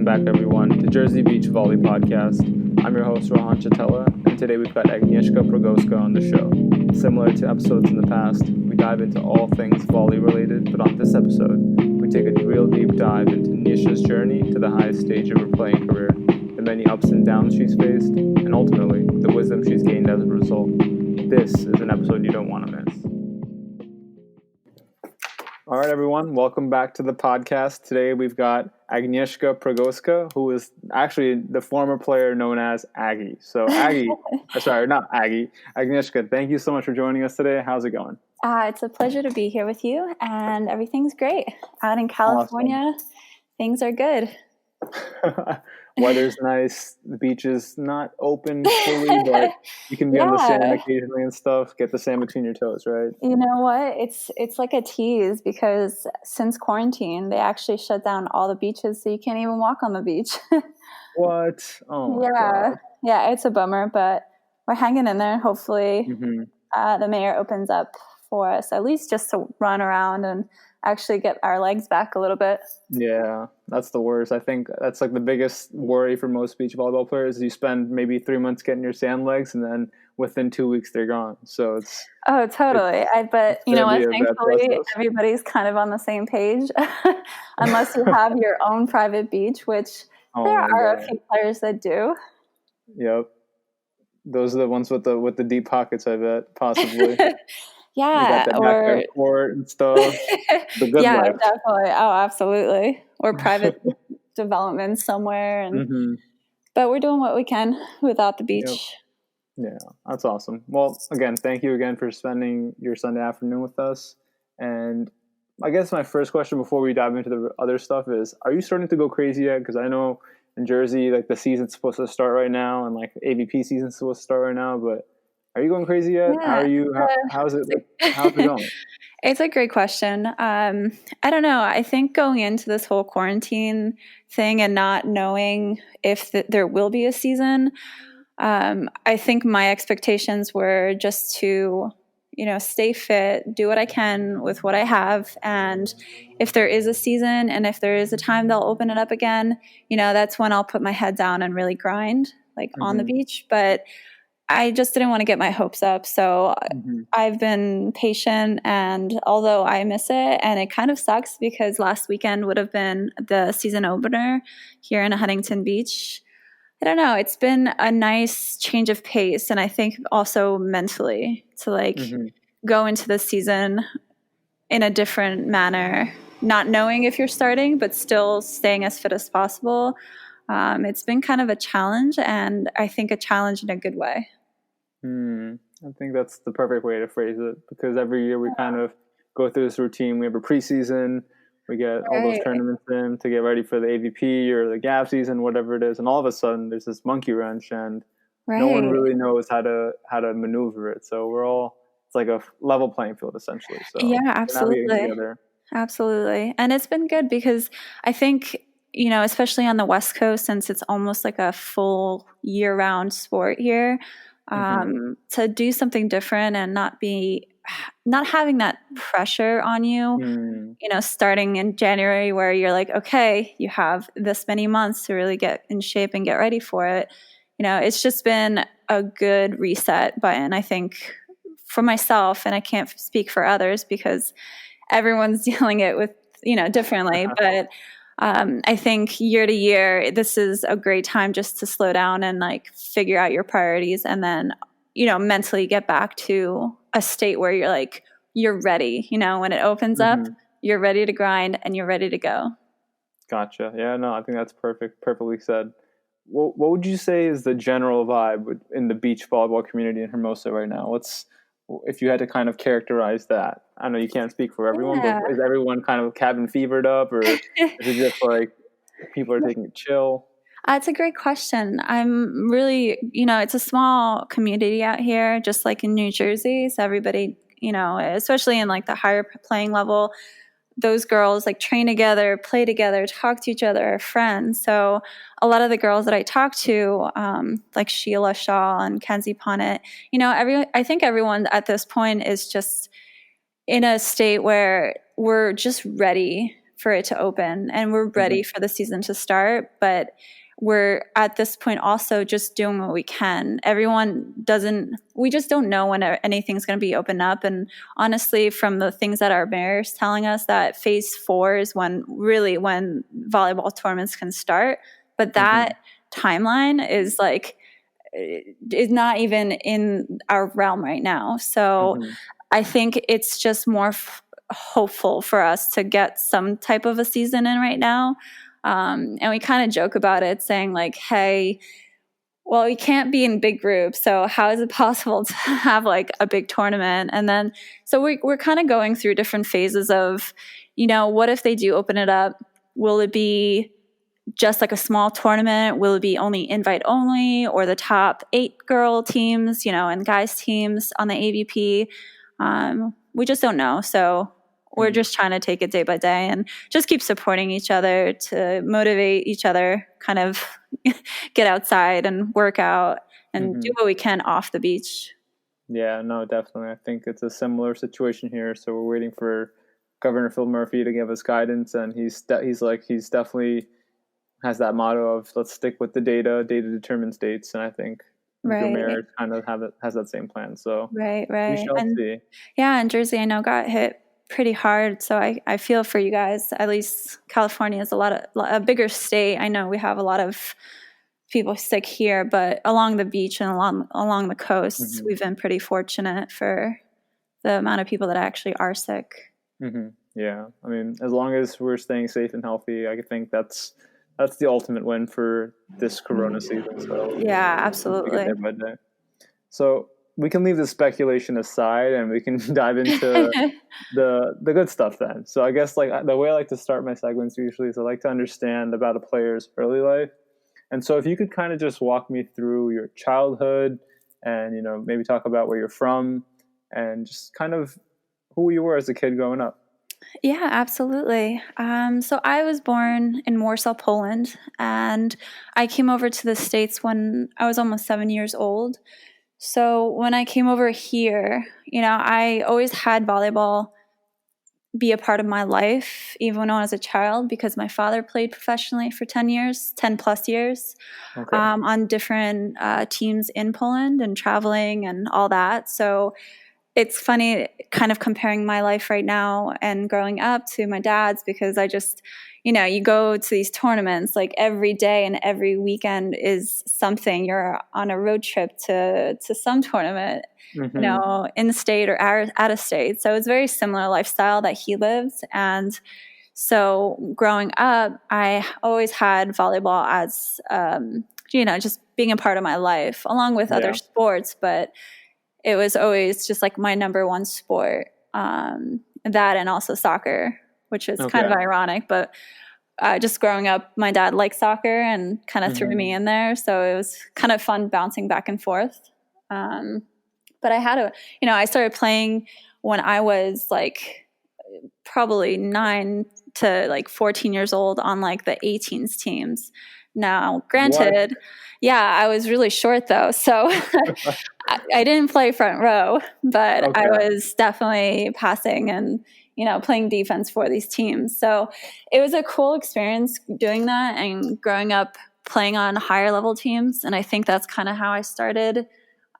back, everyone, to Jersey Beach Volley Podcast. I'm your host, Rohan Chatella, and today we've got Agnieszka Pregowska on the show. Similar to episodes in the past, we dive into all things volley related, but on this episode, we take a real deep dive into Nisha's journey to the highest stage of her playing career, the many ups and downs she's faced, and ultimately, the wisdom she's gained as a result. This is an episode you don't want to miss. All right, everyone, welcome back to the podcast. Today we've got Agnieszka Pregowska, who is actually the former player known as Aggie. So Agnieszka, thank you so much for joining us today. How's it going? It's a pleasure to be here with you, and everything's great. Out in California, awesome. Things are good. Weather's nice. The beach is not open fully, but you can be on the sand occasionally and stuff. Get the sand between your toes, right? You know what? It's like a tease because since quarantine, they actually shut down all the beaches, so you can't even walk on the beach. What? Oh my God. Yeah, it's a bummer, but we're hanging in there. Hopefully, the mayor opens up for us, at least just to run around and actually get our legs back a little bit. Yeah, that's the worst. I think that's like the biggest worry for most beach volleyball players is you spend maybe 3 months getting your sand legs and then within 2 weeks they're gone. So it's... Oh, totally. But you know what? Thankfully, everybody's kind of on the same page unless you have your own private beach, which there are a few players that do. Yep. Those are the ones with the deep pockets, I bet, possibly. Yeah, or court and stuff. The good life. Definitely. Oh, absolutely. Or private development somewhere, but we're doing what we can without the beach. Yep. Yeah, that's awesome. Well, again, thank you again for spending your Sunday afternoon with us. And I guess my first question before we dive into the other stuff is: are you starting to go crazy yet? Because I know in Jersey, like the season's supposed to start right now, and like AVP season's supposed to start right now, but. Are you going crazy yet? Yeah. How are you? How's it going? It's a great question. I don't know. I think going into this whole quarantine thing and not knowing if there will be a season, I think my expectations were just to, stay fit, do what I can with what I have. And if there is a season and if there is a time they'll open it up again, that's when I'll put my head down and really grind, like on the beach. But I just didn't want to get my hopes up. So I've been patient, and although I miss it, and it kind of sucks because last weekend would have been the season opener here in Huntington Beach. I don't know. It's been a nice change of pace, and I think also mentally to go into the season in a different manner, not knowing if you're starting, but still staying as fit as possible. It's been kind of a challenge, and I think a challenge in a good way. I think that's the perfect way to phrase it, because every year we kind of go through this routine. We have a preseason, we get all those tournaments in to get ready for the AVP or the GAP season, whatever it is, and all of a sudden there's this monkey wrench, and no one really knows how to maneuver it. So it's like a level playing field essentially. So yeah, absolutely, absolutely, and it's been good because I think. Especially on the West Coast, since it's almost like a full year-round sport here, to do something different and not having that pressure on you, starting in January where you're like, okay, you have this many months to really get in shape and get ready for it. It's just been a good reset button, I think, for myself, and I can't speak for others because everyone's dealing it with, differently, but I think year to year, this is a great time just to slow down and like figure out your priorities and then, mentally get back to a state where you're like, you're ready, when it opens up, you're ready to grind and you're ready to go. Gotcha. Yeah, no, I think that's perfectly said. What would you say is the general vibe in the beach volleyball community in Hermosa right now? If you had to kind of characterize that? I know you can't speak for everyone, but is everyone kind of cabin fevered up, or is it just like people are taking it chill? It's a great question. I'm really, it's a small community out here, just like in New Jersey. So everybody, especially in like the higher playing level, those girls like train together, play together, talk to each other, are friends. So a lot of the girls that I talk to, like Sheila Shaw and Kenzie Punnett, I think everyone at this point is just in a state where we're just ready for it to open, and we're ready for the season to start. But we're at this point also just doing what we can. We just don't know when anything's going to be opened up. And honestly, from the things that our mayor is telling us, that phase 4 is when volleyball tournaments can start. But that timeline is not even in our realm right now. So I think it's just more hopeful for us to get some type of a season in right now. And we kind of joke about it, saying like, hey, well, we can't be in big groups, so how is it possible to have like a big tournament? And then, so we're kind of going through different phases of, what if they do open it up? Will it be just like a small tournament? Will it be only invite only, or the top 8 girl teams, and guys teams on the AVP? We just don't know. So we're just trying to take it day by day and just keep supporting each other to motivate each other, kind of get outside and work out and do what we can off the beach. Yeah, no, definitely. I think it's a similar situation here. So we're waiting for Governor Phil Murphy to give us guidance, and he's definitely has that motto of let's stick with the data. Data determines dates, and I think your mayor kind of has that same plan. So right. We shall see. Yeah, and Jersey, I know, got hit pretty hard, so I feel for you guys. At least California is a bigger state. I know we have a lot of people sick here, but along the beach and along the coast, we've been pretty fortunate for the amount of people that actually are sick. Yeah, I mean, as long as we're staying safe and healthy, I think that's the ultimate win for this Corona season. So yeah, absolutely. Day by day. So we can leave the speculation aside and we can dive into the good stuff then. So I guess like the way I like to start my segments usually is I like to understand about a player's early life. And so if you could kind of just walk me through your childhood and, maybe talk about where you're from and just kind of who you were as a kid growing up. Yeah, absolutely. So I was born in Warsaw, Poland, and I came over to the States when I was almost 7 years old. So when I came over here, I always had volleyball be a part of my life, even when I was a child, because my father played professionally for 10 plus years, on different teams in Poland and traveling and all that. So it's funny kind of comparing my life right now and growing up to my dad's, because I just, you go to these tournaments like every day and every weekend is something. You're on a road trip to some tournament, in the state or out of state. So it's a very similar lifestyle that he lives. And so growing up, I always had volleyball as, just being a part of my life along with other sports, but it was always just like my number one sport, that and also soccer, which is kind of ironic, but just growing up, my dad liked soccer and kind of threw me in there. So it was kind of fun bouncing back and forth. But I started playing when I was like probably 9 to like 14 years old on like the 18s teams. Now, granted, I was really short though. So I didn't play front row, but I was definitely passing and, playing defense for these teams. So it was a cool experience doing that and growing up playing on higher level teams. And I think that's kind of how I started.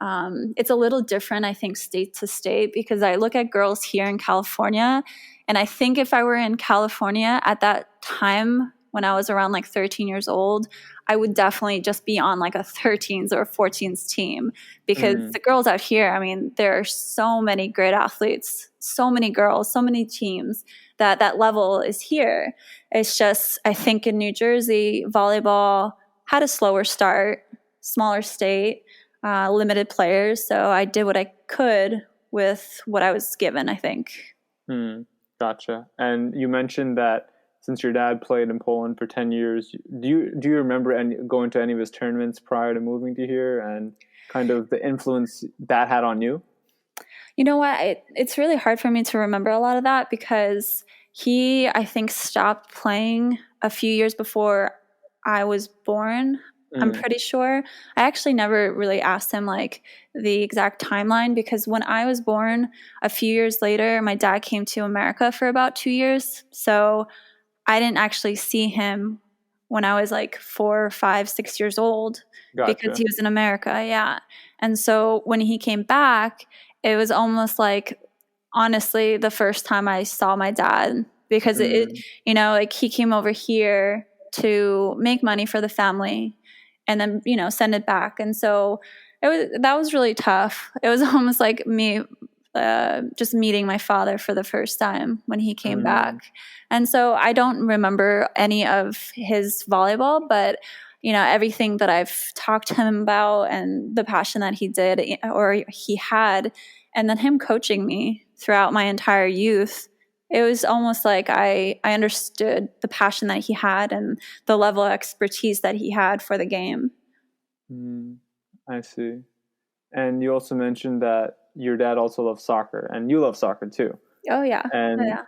It's a little different, I think, state to state, because I look at girls here in California, and I think if I were in California at that time when I was around like 13 years old, I would definitely just be on like a 13s or 14s team, because the girls out here, I mean, there are so many great athletes, so many girls, so many teams that level is here. It's just, I think in New Jersey, volleyball had a slower start, smaller state, limited players. So I did what I could with what I was given, I think. Gotcha. And you mentioned that since your dad played in Poland for 10 years, do you remember going to any of his tournaments prior to moving to here and kind of the influence that had on you? You know what? It's really hard for me to remember a lot of that, because he, I think, stopped playing a few years before I was born. I'm pretty sure. I actually never really asked him like the exact timeline, because when I was born, a few years later, my dad came to America for about 2 years. So I didn't actually see him when I was like 4, 5, 6 years old. Gotcha. Because he was in America. Yeah. And so when he came back, it was almost like, honestly, the first time I saw my dad, because it, you know, like he came over here to make money for the family and then, you know, send it back. And so that was really tough. It was almost like me just meeting my father for the first time when he came back. And so I don't remember any of his volleyball, but you know, everything that I've talked to him about and the passion that he did or he had, and then him coaching me throughout my entire youth, it was almost like I understood the passion that he had and the level of expertise that he had for the game. I see. And you also mentioned that your dad also loves soccer, and you love soccer too. Oh yeah. And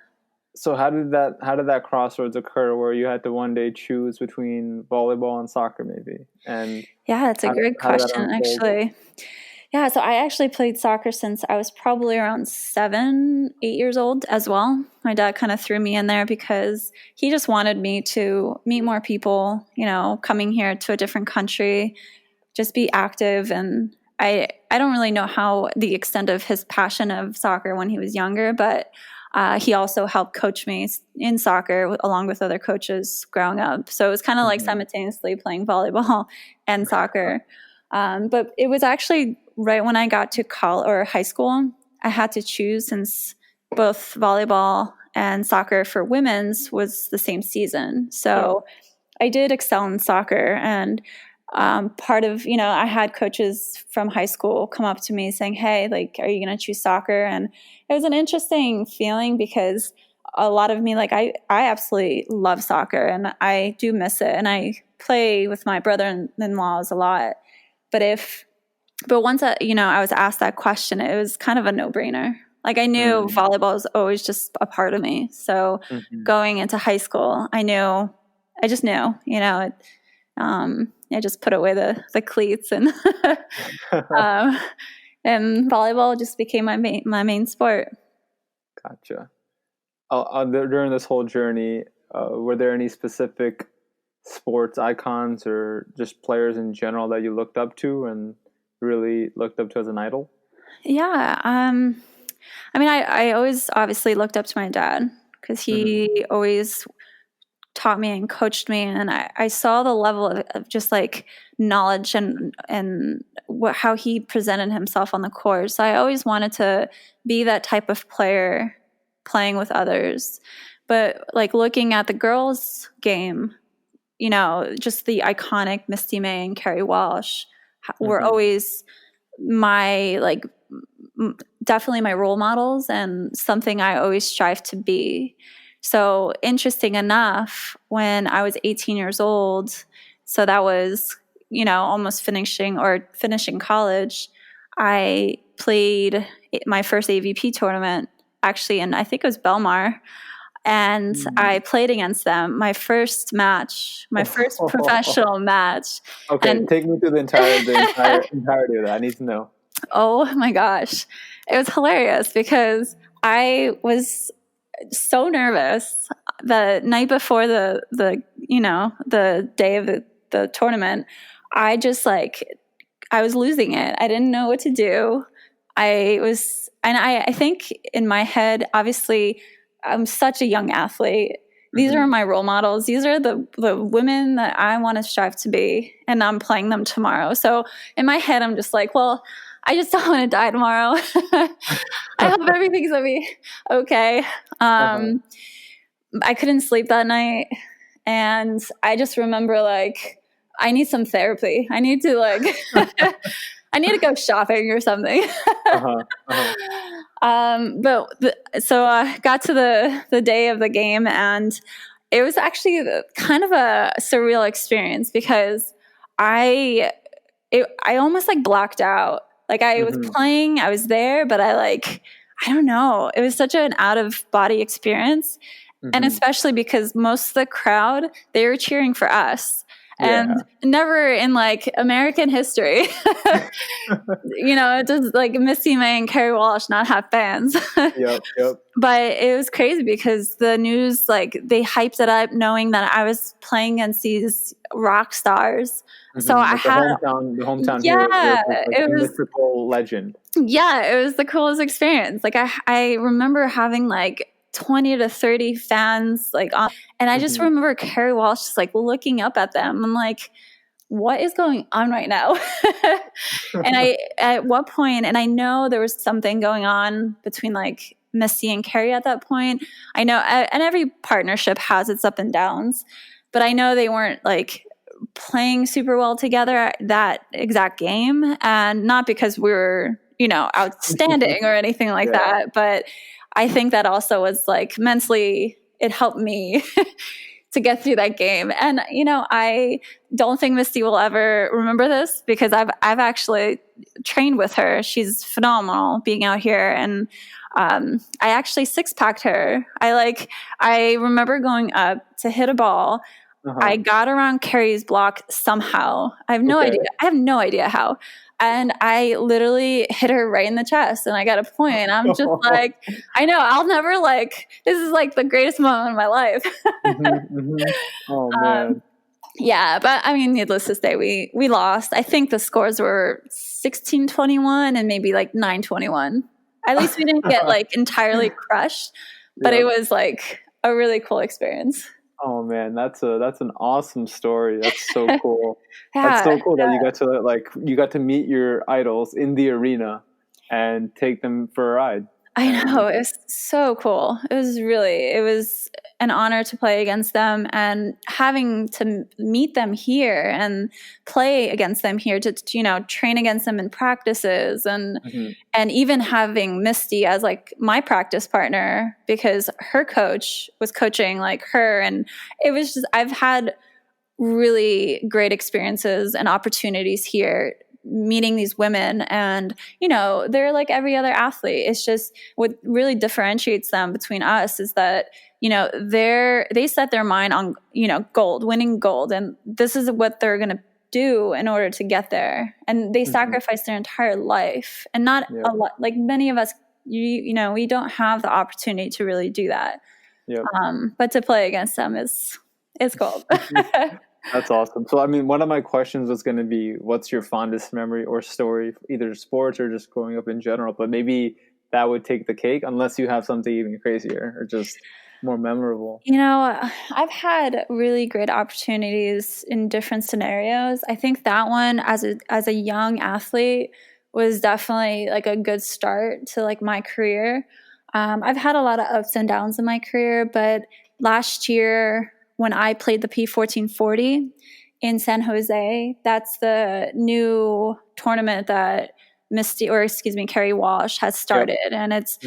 so how did that crossroads occur where you had to one day choose between volleyball and soccer maybe? And yeah, that's a great question actually. Yeah, so I actually played soccer since I was probably around 7, 8 years old as well. My dad kind of threw me in there because he just wanted me to meet more people, you know, coming here to a different country, just be active. And I don't really know how the extent of his passion of soccer when he was younger, but he also helped coach me in soccer along with other coaches growing up. So it was kind of like simultaneously playing volleyball and soccer. But it was actually right when I got to college or high school, I had to choose since both volleyball and soccer for women's was the same season. So I did excel in soccer, and part of, you know, I had coaches from high school come up to me saying, hey, like, are you going to choose soccer? And it was an interesting feeling because a lot of me, like, I absolutely love soccer and I do miss it. And I play with my brother-in-laws a lot. But once I was asked that question, it was kind of a no-brainer. Like I knew volleyball was always just a part of me. So going into high school, I just knew, you know, I just put away the cleats and and volleyball just became my main sport. Gotcha. During this whole journey, were there any specific sports icons or just players in general that you looked up to and really looked up to as an idol? Yeah. I mean, I always obviously looked up to my dad because he always taught me and coached me. And I saw the level of just like knowledge and how he presented himself on the court. So I always wanted to be that type of player playing with others. But like looking at the girls' game, you know, just the iconic Misty May and Carrie Walsh were always definitely my role models and something I always strive to be. So interesting enough, when I was 18 years old, so that was, you know, almost finishing college, I played my first AVP tournament actually, and I think it was Belmar. And I played against them. My first professional match. Okay, and take me through the entirety of that. I need to know. Oh my gosh. It was hilarious because I was so nervous the night before the day of the tournament. I was losing it. I didn't know what to do. I think in my head, obviously, I'm such a young athlete. These are my role models. These are the women that I want to strive to be, and I'm playing them tomorrow. So in my head, I'm just like, well, I just don't want to die tomorrow. I hope everything's going to be okay. I couldn't sleep that night, and I just remember like, I need some therapy. I need to I need to go shopping or something. So I got to the day of the game, and it was actually kind of a surreal experience because I almost like blacked out. Like I was playing, I was there, but I don't know. It was such an out of body experience. And especially because most of the crowd, they were cheering for us. And Yeah. never in like American history, just like Misty May and Carrie Walsh not have fans. Yep. But it was crazy because the news, like, they hyped it up knowing that I was playing against these rock stars. So I Like had the hometown hero, yeah, like it the was mythical legend. yeah, it was the coolest experience. Like I remember having like 20 to 30 fans like on, and I just remember Carrie Walsh just like looking up at them. I'm like, what is going on right now? And at what point, and I know there was something going on between like Misty and Carrie at that point. I know, and every partnership has its up and downs, but I know they weren't like playing super well together that exact game, and not because we were, outstanding or anything like that, but I think that also was like mentally, it helped me to get through that game. And I don't think Misty will ever remember this because I've actually trained with her. She's phenomenal being out here, and I actually six-packed her. I remember going up to hit a ball. I got around Carrie's block somehow. I have no idea. I have no idea how. And I literally hit her right in the chest, and I got a point. And I'm just like, I know, I'll never this is like the greatest moment of my life. Oh man. Yeah, but I mean, needless to say, we lost. I think the scores were 16-21 and maybe like 9-21. At least we didn't get like entirely crushed, but it was like a really cool experience. Oh man, that's an awesome story. That's so cool. That's so cool that you got to meet your idols in the arena and take them for a ride. I know, it was so cool. It was an honor to play against them, and having to meet them here and play against them here to train against them in practices, and even having Misty as like my practice partner because her coach was coaching like her, and it was just, I've had really great experiences and opportunities here meeting these women, and they're like every other athlete. It's just what really differentiates them between us is that they set their mind on gold, winning gold, and this is what they're going to do in order to get there, and they sacrifice their entire life, and not a lot like many of us. We don't have the opportunity to really do that. But to play against them is gold. That's awesome. So, I mean, one of my questions was going to be, what's your fondest memory or story, either sports or just growing up in general? But maybe that would take the cake, unless you have something even crazier or just more memorable. I've had really great opportunities in different scenarios. I think that one, as a young athlete, was definitely like a good start to like my career. I've had a lot of ups and downs in my career, but last year, when I played the P1440 in San Jose, that's the new tournament that Carrie Walsh has started. And it's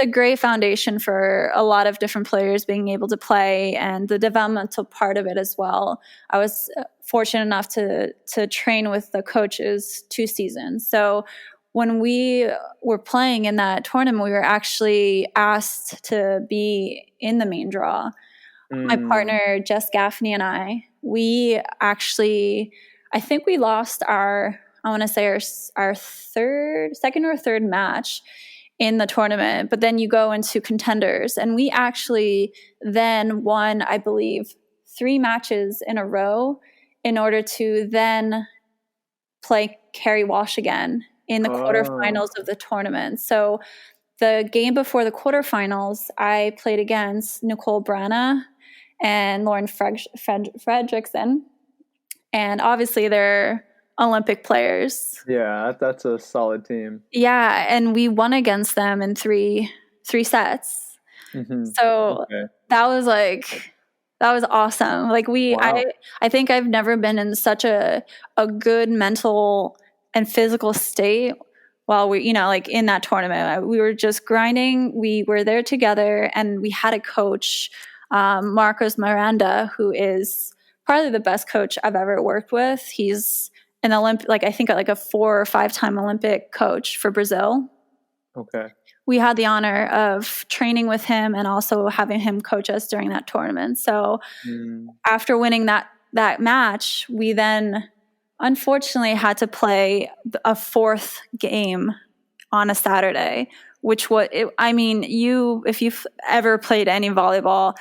a great foundation for a lot of different players being able to play, and the developmental part of it as well. I was fortunate enough to train with the coaches 2 seasons. So when we were playing in that tournament, we were actually asked to be in the main draw. My partner, Jess Gaffney, and we actually, I think we lost our second or third match in the tournament, but then you go into contenders, and we actually then won, I believe, 3 matches in a row in order to then play Carrie Walsh again in the quarterfinals of the tournament. So the game before the quarterfinals, I played against Nicole Brana and Lauren Fredrickson. And obviously they're Olympic players. Yeah, that's a solid team. Yeah, and we won against them in three sets. So that was awesome. Like I think I've never been in such a good mental and physical state while we, like in that tournament. We were just grinding. We were there together, and we had a coach, Marcos Miranda, who is probably the best coach I've ever worked with. He's an I think like a 4 or 5-time Olympic coach for Brazil. Okay. We had the honor of training with him and also having him coach us during that tournament. So after winning that that match, we then unfortunately had to play a fourth game on a Saturday, which if you've ever played any volleyball,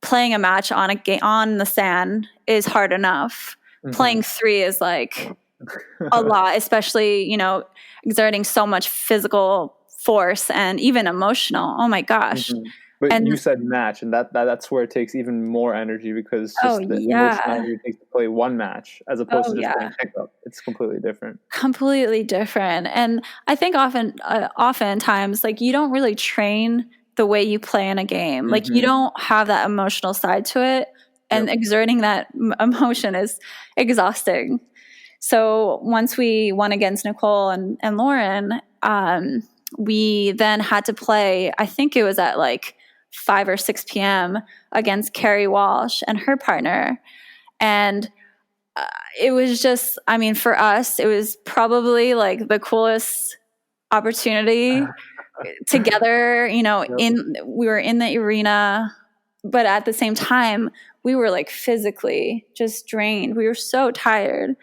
playing a match on a game on the sand is hard enough. Playing 3 is like a lot, especially, exerting so much physical force and even emotional. Oh my gosh. But you said match, and that's where it takes even more energy, because just the emotional energy it takes to play one match as opposed to just playing pickup. It's completely different. Completely different. And I think oftentimes, like, you don't really train the way you play in a game. Like, you don't have that emotional side to it, and exerting that emotion is exhausting. So once we won against Nicole and Lauren, we then had to play, I think it was at like 5 or 6 p.m. against Carrie Walsh and her partner. And it was just, for us, it was probably like the coolest opportunity together. We were in the arena, but at the same time, we were like physically just drained. We were so tired.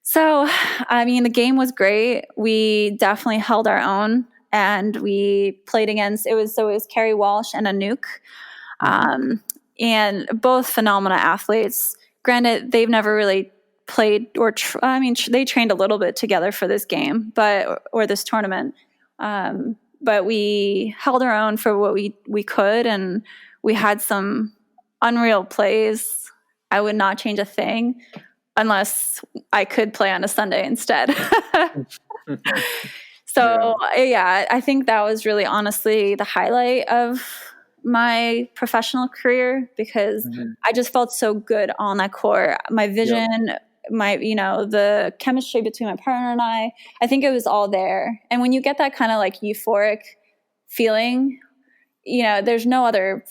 So, the game was great. We definitely held our own, and we played against, it was Carrie Walsh and Anouk, and both phenomenal athletes. Granted, they've never really played they trained a little bit together for this game, or this tournament. But we held our own for what we could, and we had some unreal plays. I would not change a thing unless I could play on a Sunday instead. So, I think that was really honestly the highlight of my professional career, because I just felt so good on that court. My vision, the chemistry between my partner and I think it was all there. And when you get that kind of like euphoric feeling, there's no other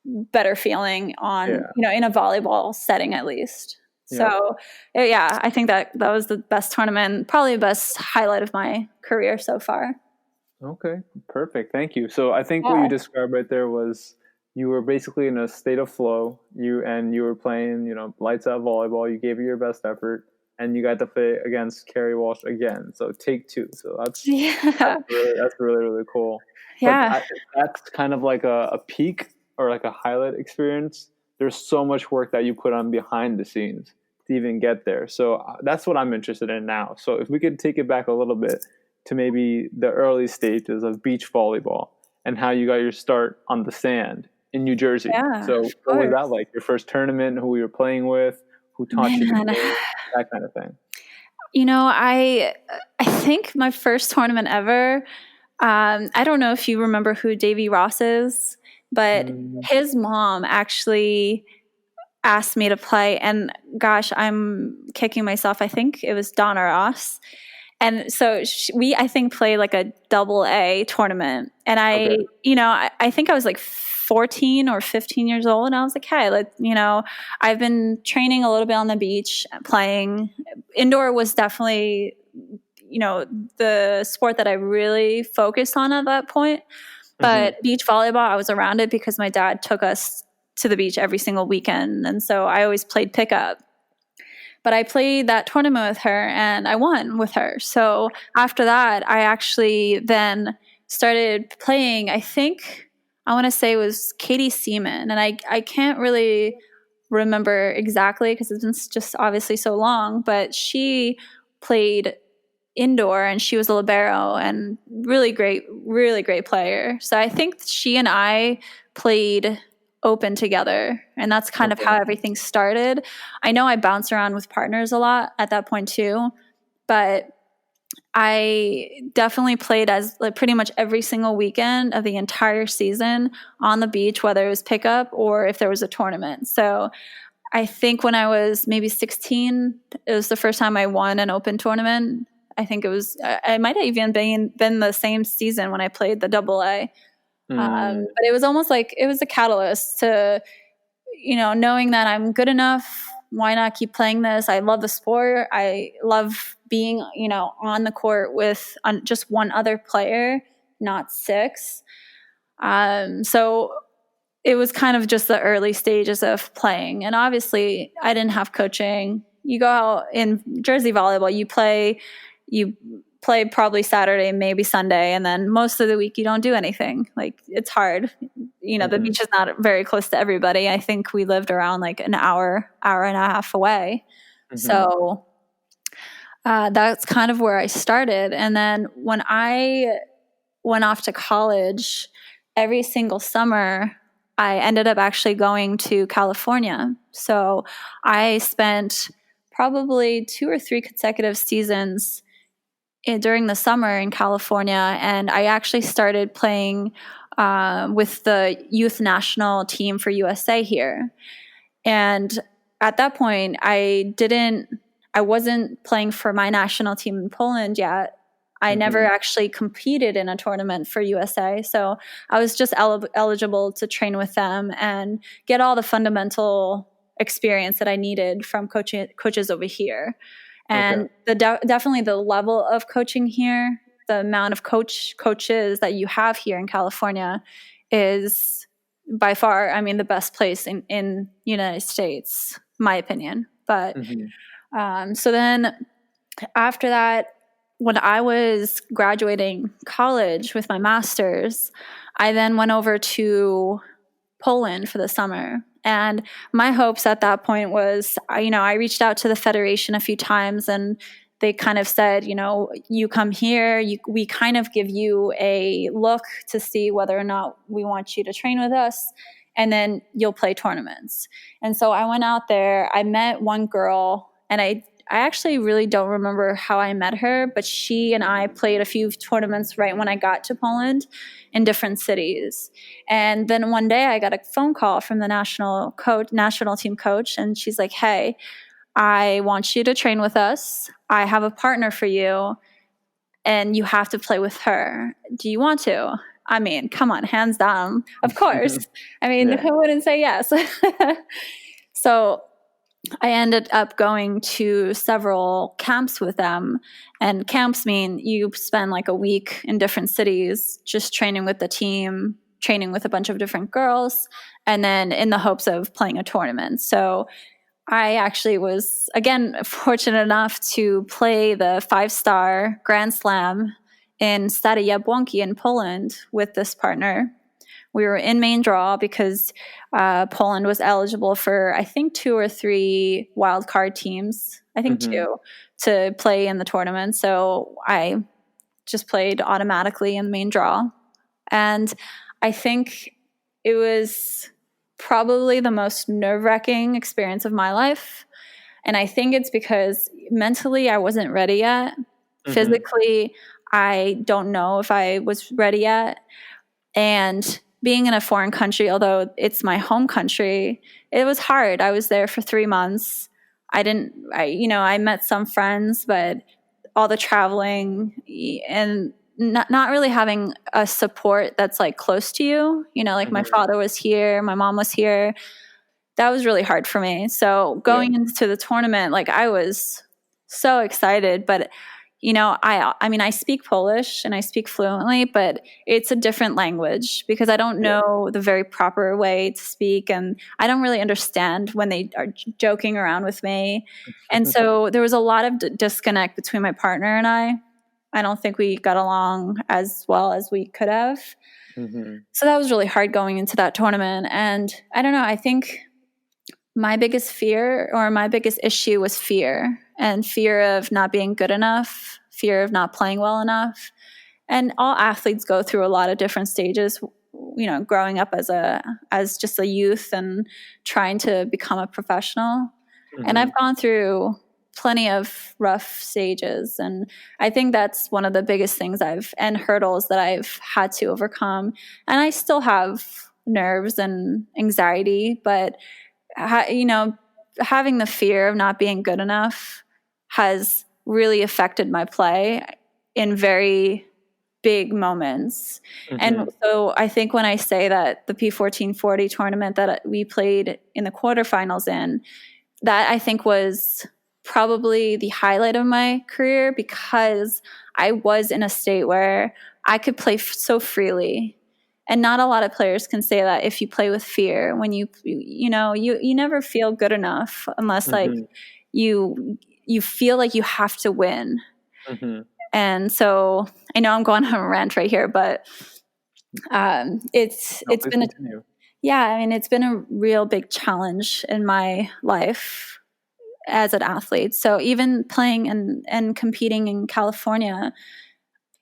better feeling in a volleyball setting, at least. So, I think that was the best tournament, probably the best highlight of my career so far. Okay, perfect. Thank you. So I think what you described right there was you were basically in a state of flow. You were playing, lights out volleyball. You gave it your best effort, and you got to play against Carrie Walsh again. So take 2. So that's really, really cool. Yeah, but that's kind of like a peak or like a highlight experience. There's so much work that you put on behind the scenes to even get there. So that's what I'm interested in now. So if we could take it back a little bit to maybe the early stages of beach volleyball and how you got your start on the sand in New Jersey. Yeah, so what was that like? Your first tournament, who you were playing with, who taught you the game, that kind of thing. I think my first tournament ever, I don't know if you remember who Davy Ross is, but his mom actually asked me to play, and gosh, I'm kicking myself. I think it was Donna Ross. And so I think played like a AA tournament. And I think I was like 14 or 15 years old. And I was like, hey, I've been training a little bit on the beach, playing. Indoor was definitely, the sport that I really focused on at that point. But beach volleyball, I was around it because my dad took us to the beach every single weekend. And so I always played pickup. But I played that tournament with her, and I won with her. So after that, I actually then started playing, I want to say it was Katie Seaman. And I can't really remember exactly because it's been just obviously so long. But she played indoor, and she was a libero and really great player. So I think she and I played open together, and that's kind of how everything started. I know I bounced around with partners a lot at that point too, but I definitely played as like pretty much every single weekend of the entire season on the beach, whether it was pickup or if there was a tournament. So I think when I was maybe 16, it was the first time I won an open tournament. I think it might have even been the same season when I played the AA. But it was almost like it was a catalyst to, knowing that I'm good enough. Why not keep playing this? I love the sport. I love being, on the court with just one other player, not 6. So it was kind of just the early stages of playing. And obviously I didn't have coaching. You go out in Jersey volleyball, you play probably Saturday, maybe Sunday, and then most of the week you don't do anything. Like, it's hard. The beach is not very close to everybody. I think we lived around like an hour and a half away. So that's kind of where I started. And then when I went off to college, every single summer, I ended up actually going to California. So I spent probably 2 or 3 consecutive seasons during the summer in California. And I actually started playing with the youth national team for USA here. And at that point, I wasn't playing for my national team in Poland yet. I never actually competed in a tournament for USA. So I was just eligible to train with them and get all the fundamental experience that I needed from coaches over here. And definitely the level of coaching here, the amount of coaches that you have here in California is by far, the best place in United States, my opinion. But so then after that, when I was graduating college with my master's, I then went over to Poland for the summer. And my hopes at that point was, I reached out to the federation a few times, and they kind of said, you come here, we kind of give you a look to see whether or not we want you to train with us, and then you'll play tournaments. And so I went out there, I met one girl, and I actually really don't remember how I met her, but she and I played a few tournaments right when I got to Poland in different cities. And then one day I got a phone call from the national team coach, and she's like, "Hey, I want you to train with us. I have a partner for you, and you have to play with her. Do you want to?" Come on, hands down. Of course. Who wouldn't say yes? So I ended up going to several camps with them, and camps mean you spend like a week in different cities just training with the team, training with a bunch of different girls, and then in the hopes of playing a tournament. So I actually was, again, fortunate enough to play the 5-star Grand Slam in Stade Jabłonki in Poland with this partner. We were in main draw because Poland was eligible for, I think, 2 or 3 wild card teams, I think 2, to play in the tournament. So I just played automatically in the main draw. And I think it was probably the most nerve-wracking experience of my life. And I think it's because mentally I wasn't ready yet. Physically, I don't know if I was ready yet. And being in a foreign country, although it's my home country, it was hard. I was there for 3 months. I met some friends, but all the traveling and not really having a support that's like close to you, my father was here, my mom was here. That was really hard for me. So going into the tournament, like, I was so excited, but I speak Polish and I speak fluently, but it's a different language because I don't know the very proper way to speak, and I don't really understand when they are joking around with me. And so there was a lot of disconnect between my partner and I. I don't think we got along as well as we could have. So that was really hard going into that tournament. And I don't know, I think my biggest fear or my biggest issue was fear, and fear of not being good enough, fear of not playing well enough. And all athletes go through a lot of different stages, growing up as just a youth and trying to become a professional. And I've gone through plenty of rough stages. And I think that's one of the biggest things and hurdles that I've had to overcome. And I still have nerves and anxiety, but having the fear of not being good enough has really affected my play in very big moments. And so I think when I say that the P1440 tournament that we played in the quarterfinals in, that I think was probably the highlight of my career, because I was in a state where I could play so freely. And not a lot of players can say that if you play with fear, when you never feel good enough unless like you feel like you have to win. And so I know I'm going on a rant right here, but it's been it's been a real big challenge in my life as an athlete. So even playing and competing in California,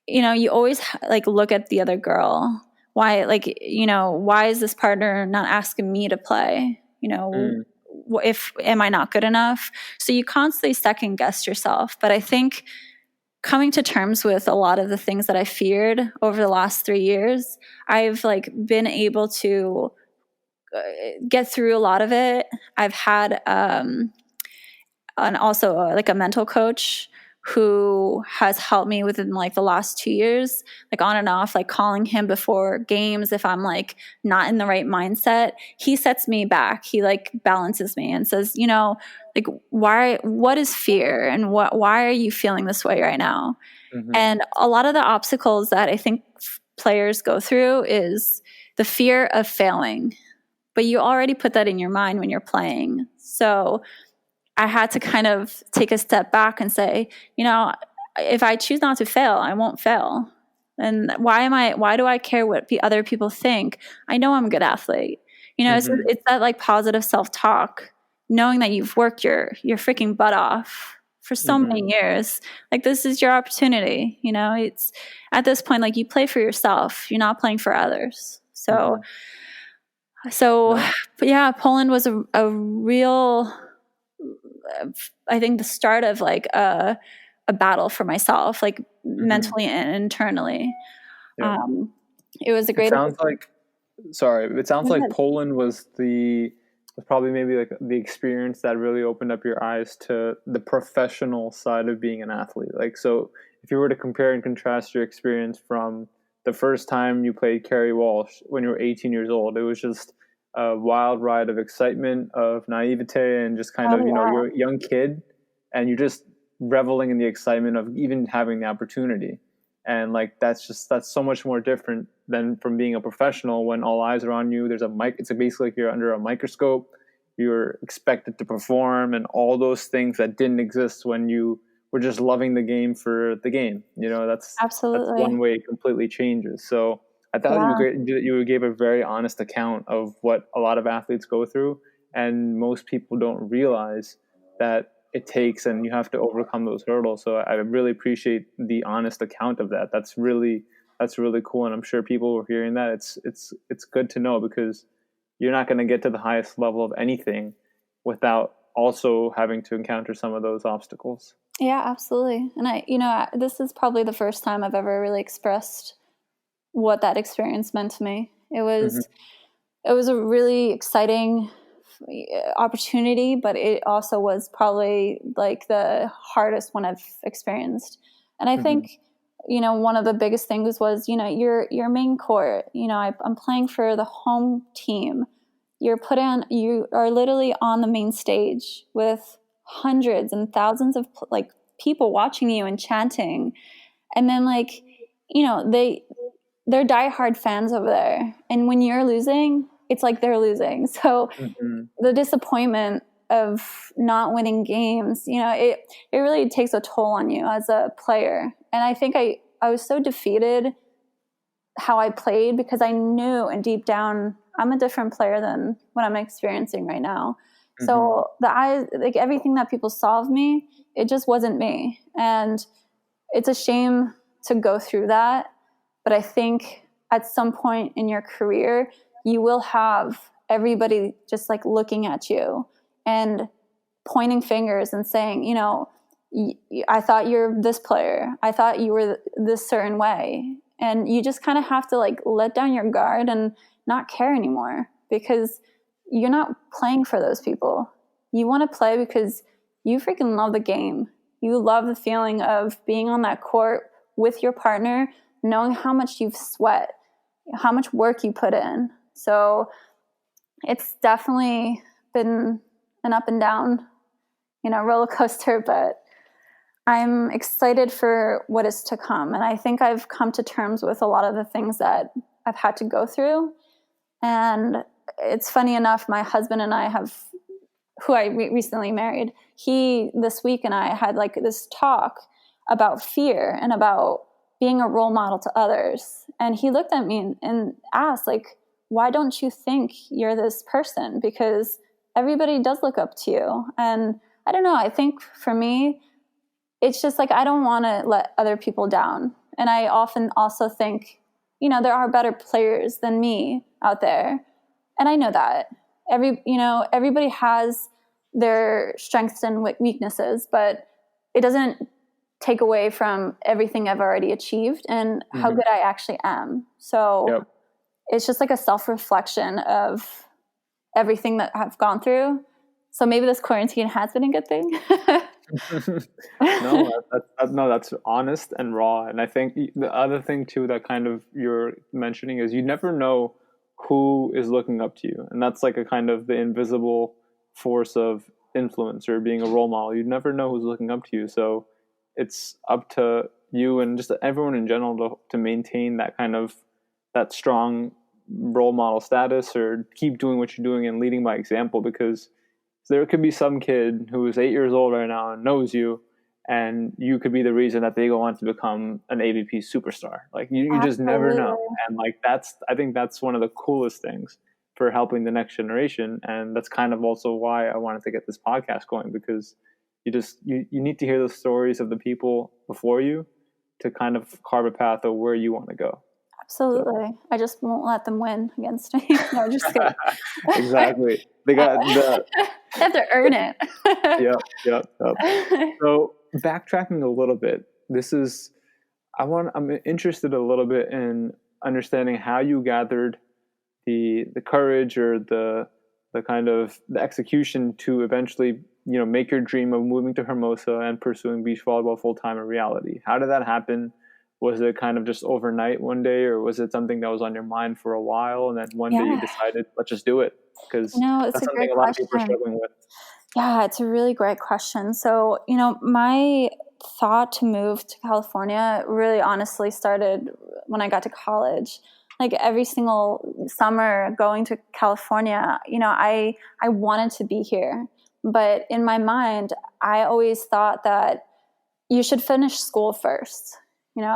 you always like look at the other girl. Why, like, why is this partner not asking me to play? If am I not good enough? So you constantly second guess yourself. But I think coming to terms with a lot of the things that I feared over the last 3 years, I've like been able to get through a lot of it. I've had also like a mental coach who has helped me within like the last 2 years, like on and off, like calling him before games if I'm like not in the right mindset. He sets me back. He like balances me and says, like, what is fear, and why are you feeling this way right now? And a lot of the obstacles that I think players go through is the fear of failing, but you already put that in your mind when you're playing. So I had to kind of take a step back and say, if I choose not to fail, I won't fail. And why do I care what other people think? I know I'm a good athlete. It's that like positive self-talk, knowing that you've worked your freaking butt off for so many years. Like, this is your opportunity. It's at this point, like, you play for yourself. You're not playing for others. So yeah, Poland was a real, I think, the start of like a battle for myself, like mentally and internally. It was a great. It sounds like Poland was probably maybe like the experience that really opened up your eyes to the professional side of being an athlete. Like, so if you were to compare and contrast your experience from the first time you played Kerry Walsh when you were 18 years old, it was just a wild ride of excitement, of naivete, and just kind of, you're a young kid and you're just reveling in the excitement of even having the opportunity. And like, that's so much more different than from being a professional when all eyes are on you. There's a mic. It's basically like you're under a microscope. You're expected to perform and all those things that didn't exist when you were just loving the game for the game. That's one way it completely changes. So I thought you gave a very honest account of what a lot of athletes go through, and most people don't realize that it takes, and you have to overcome those hurdles. So I really appreciate the honest account of that. That's really cool, and I'm sure people who are hearing that, it's good to know, because you're not going to get to the highest level of anything without also having to encounter some of those obstacles. Yeah, absolutely. And this is probably the first time I've ever really expressed what that experience meant to me. It was a really exciting opportunity, but it also was probably like the hardest one I've experienced. And I think, one of the biggest things was, your main court, I'm playing for the home team. You are literally on the main stage with hundreds and thousands of like people watching you and chanting. And then like, they're diehard fans over there. And when you're losing, it's like they're losing. So the disappointment of not winning games, it really takes a toll on you as a player. And I think I was so defeated how I played, because I knew, and deep down, I'm a different player than what I'm experiencing right now. So like everything that people saw of me, it just wasn't me. And it's a shame to go through that. But I think at some point in your career, you will have everybody just like looking at you and pointing fingers and saying, I thought you're this player. I thought you were this certain way. And you just kind of have to like let down your guard and not care anymore, because you're not playing for those people. You want to play because you freaking love the game. You love the feeling of being on that court with your partner, knowing how much you've sweat, how much work you put in. So it's definitely been an up and down, roller coaster, but I'm excited for what is to come. And I think I've come to terms with a lot of the things that I've had to go through. And it's funny enough, my husband and I who I recently married, this week and I had like this talk about fear and about being a role model to others. And he looked at me and asked, like, why don't you think you're this person? Because everybody does look up to you. And I don't know, I think for me, it's just like, I don't want to let other people down. And I often also think, there are better players than me out there. And I know that everybody has their strengths and weaknesses, but it doesn't take away from everything I've already achieved and how good I actually am. So it's just like a self-reflection of everything that I've gone through. So maybe this quarantine has been a good thing. No, that's honest and raw. And I think the other thing too that kind of you're mentioning is you never know who is looking up to you. And that's like a kind of the invisible force of influence or being a role model. You never know who's looking up to you. So it's up to you and just everyone in general to maintain that kind of that strong role model status or keep doing what you're doing and leading by example, because there could be some kid who is 8 years old right now and knows you, and you could be the reason that they go on to become an AVP superstar. Like you just never know. And like I think that's one of the coolest things for helping the next generation. And that's kind of also why I wanted to get this podcast going, because you need to hear the stories of the people before you to kind of carve a path of where you want to go. Absolutely. So. I just won't let them win against me. No, just kidding. Exactly. They have to earn it. Yep. So backtracking a little bit, I'm interested a little bit in understanding how you gathered the courage or the kind of the execution to eventually, make your dream of moving to Hermosa and pursuing beach volleyball full-time a reality. How did that happen? Was it kind of just overnight one day, or was it something that was on your mind for a while and then one day you decided, let's just do it? Because that's something a lot of people are struggling with. Yeah, it's a really great question. So, my thought to move to California really honestly started when I got to college. Like every single summer going to California, I wanted to be here. But in my mind, I always thought that you should finish school first.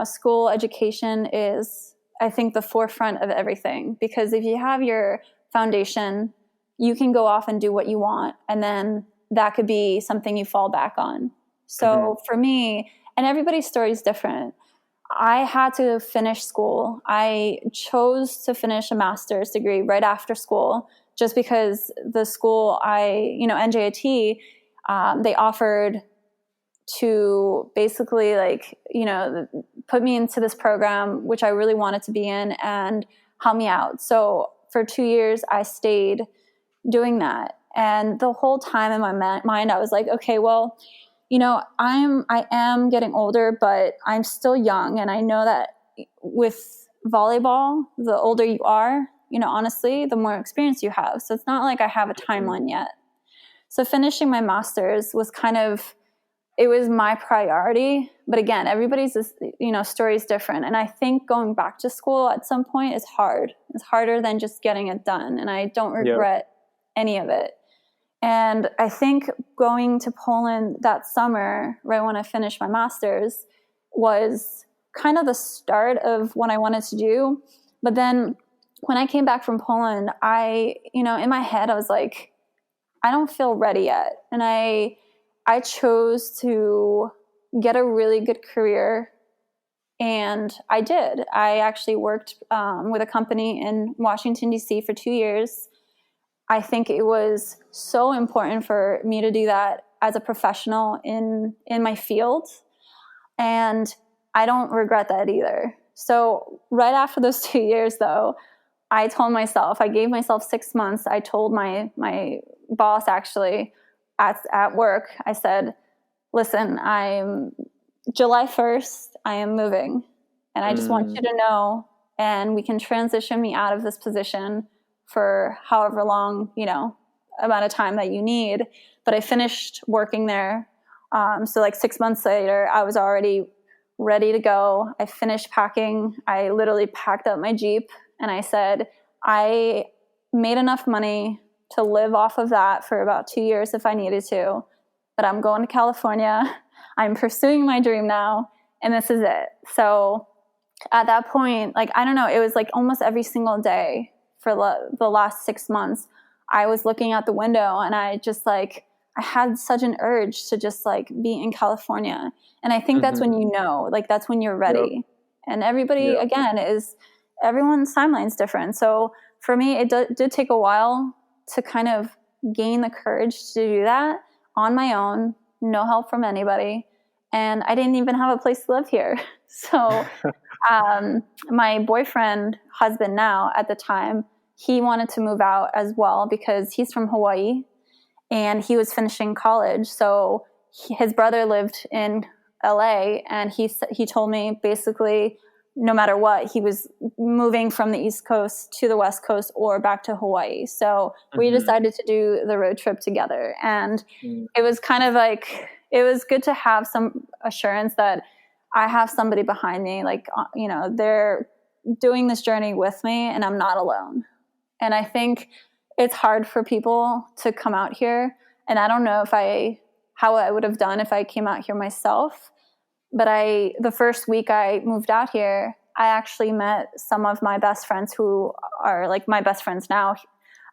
School education is, I think, the forefront of everything, because if you have your foundation, you can go off and do what you want. And then that could be something you fall back on. So for me, and everybody's story is different, I had to finish school. I chose to finish a master's degree right after school, just because the school NJIT, they offered to basically put me into this program, which I really wanted to be in, and help me out. So for 2 years, I stayed doing that. And the whole time in my mind, I was like, okay, well, I am getting older, but I'm still young. And I know that with volleyball, the older you are, honestly, the more experience you have. So it's not like I have a timeline yet. So finishing my master's was it was my priority. But again, everybody's, story is different. And I think going back to school at some point is hard. It's harder than just getting it done. And I don't regret any of it. And I think going to Poland that summer, right when I finished my master's, was kind of the start of what I wanted to do. But then when I came back from Poland, in my head, I was like, I don't feel ready yet. And I chose to get a really good career. And I did. I actually worked with a company in Washington, D.C. for 2 years. I think it was so important for me to do that as a professional in my field. And I don't regret that either. So right after those 2 years, though, I gave myself 6 months. I told my boss, actually, at work, I said, listen, July 1st, I am moving. And I just want you to know, and we can transition me out of this position for however long, amount of time that you need. But I finished working there. So 6 months later, I was already ready to go. I finished packing. I literally packed up my Jeep And I said, I made enough money to live off of that for about 2 years if I needed to, but I'm going to California. I'm pursuing my dream now, and this is it. So at that point, like, I don't know, it was like almost every single day for the last 6 months, I was looking out the window, and I just like, I had such an urge to just like be in California. And I think that's when you know, like, that's when you're ready. Yep. And everybody, again, everyone's timeline's different. So for me, it did take a while to kind of gain the courage to do that on my own, no help from anybody. And I didn't even have a place to live here. So my boyfriend, husband now at the time, he wanted to move out as well because he's from Hawaii and he was finishing college. So his brother lived in LA, and he told me basically no matter what, he was moving from the East Coast to the West Coast or back to Hawaii. So we decided to do the road trip together. And it was kind of like, it was good to have some assurance that I have somebody behind me, like, you know, they're doing this journey with me and I'm not alone. And I think it's hard for people to come out here. And I don't know how I would have done if I came out here myself. But the first week I moved out here, I actually met some of my best friends who are like my best friends now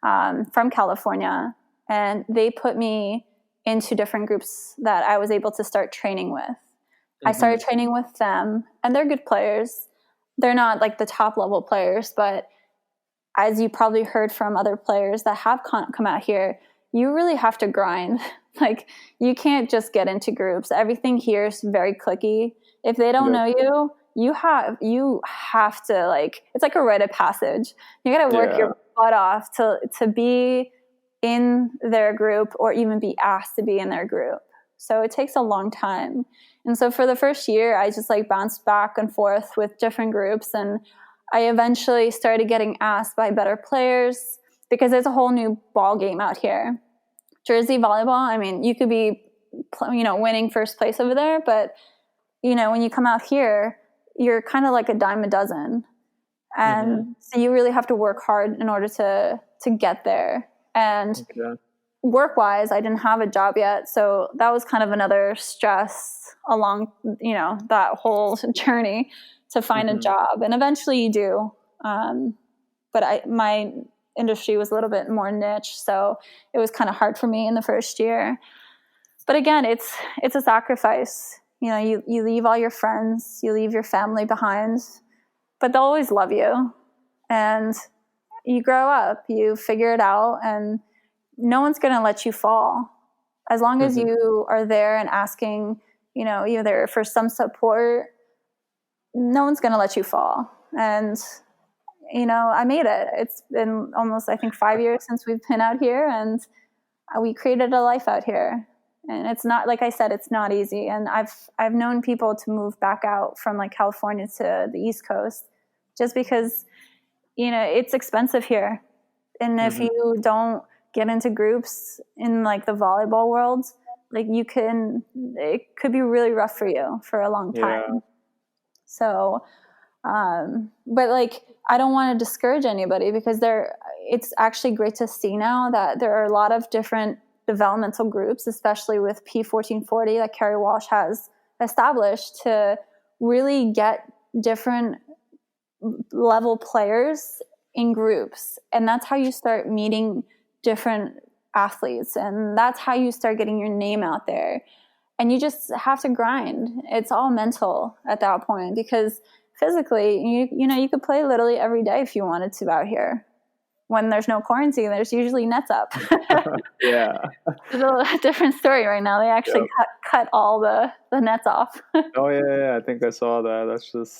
from California. And they put me into different groups that I was able to start training with. I started training with them, and they're good players. They're not like the top level players, but as you probably heard from other players that have come out here, you really have to grind. Like, you can't just get into groups. Everything here is very cliquey. If they don't know you, you have to, like, it's like a rite of passage. You got to work your butt off to be in their group or even be asked to be in their group. So it takes a long time. And so for the first year, I just like bounced back and forth with different groups. And I eventually started getting asked by better players because there's a whole new ball game out here. Jersey volleyball, I mean, you could be, you know, winning first place over there, but, you know, when you come out here, you're kind of like a dime a dozen. And so you really have to work hard in order to get there. And work-wise, I didn't have a job yet, so that was kind of another stress along, you know, that whole journey to find a job. And eventually you do. But my industry was a little bit more niche, so it was kind of hard for me in the first year. But again, it's a sacrifice. You know, you leave all your friends, you leave your family behind, but they'll always love you. And you grow up, you figure it out, and no one's going to let you fall. As long as you are there and asking, you know, either for some support, no one's going to let you fall. And, you know, I made it. It's been almost, I think, 5 years since we've been out here, and we created a life out here. And it's not, like I said, it's not easy. And I've known people to move back out from like California to the East Coast just because, you know, it's expensive here. And if you don't get into groups in like the volleyball world, like it could be really rough for you for a long time. So, but like, I don't want to discourage anybody because it's actually great to see now that there are a lot of different developmental groups, especially with P1440 that Carrie Walsh has established to really get different level players in groups. And that's how you start meeting different athletes. And that's how you start getting your name out there. And you just have to grind. It's all mental at that point because physically, you know, you could play literally every day if you wanted to out here. When there's no quarantine, there's usually nets up. Yeah. It's a different story right now. They actually cut all the nets off. Oh, yeah. I think I saw that. That's just,